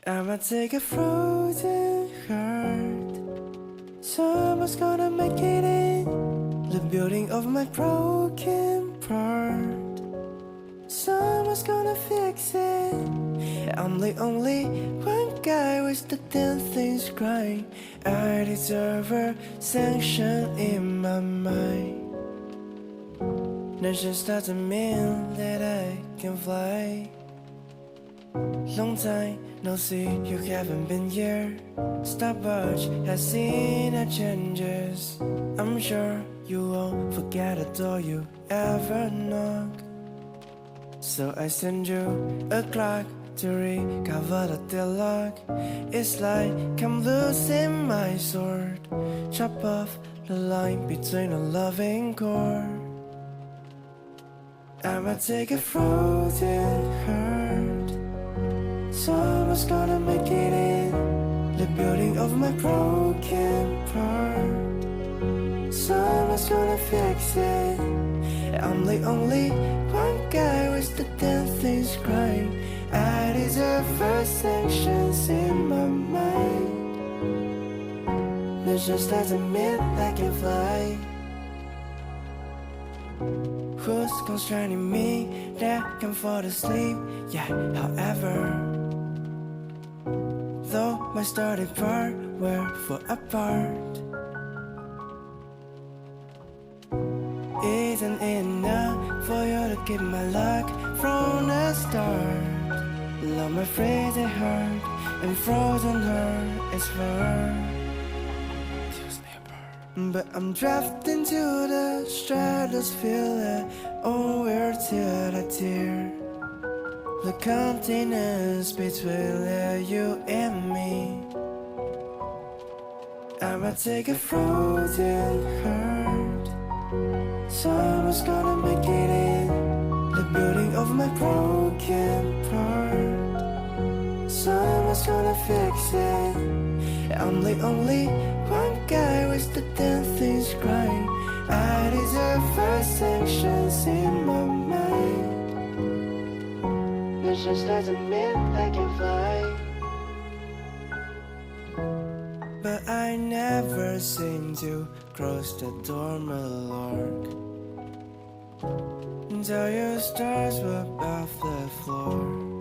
I'ma take a frozen heart. Someone's gonna make it in the building of my broken part. Someone's gonna fix it. I'm the only one guy with the damn things crying. I deserve a sanction in my mind. That just doesn't mean that I can fly. Long time no see, you haven't been here. Stopwatch has seen the changes. I'm sure you won't forget a door you ever knock. So I send you a clock to recover the deadlock. It's like I'm losing my sword. Chop off the line between a loving chord. I'ma take a frozen heart. Someone's gonna make it in the building of my broken part. Someone's gonna fix it. I'm the only one guy with the damn things crying. I deserve first sanctions in my mind. That just doesn't mean I can fly. Who's constraining me that can fall asleep? Yeah, however, though my starting part we're far apart, isn't enough for you to keep my luck from the start. Love my freezing heart and frozen heart is far. But I'm drafting to the stratosphere. Oh, we're tear to tear. The continents between you and me. I'ma take a frozen heart. Someone's gonna make it in the building of my broken part. Someone's gonna fix it. I'm the only one guy with the damn things crying. I deserve first sanctions in my mind. That just doesn't mean I can fly. But I never seem to cross the door, my lord, until your stars were above the floor.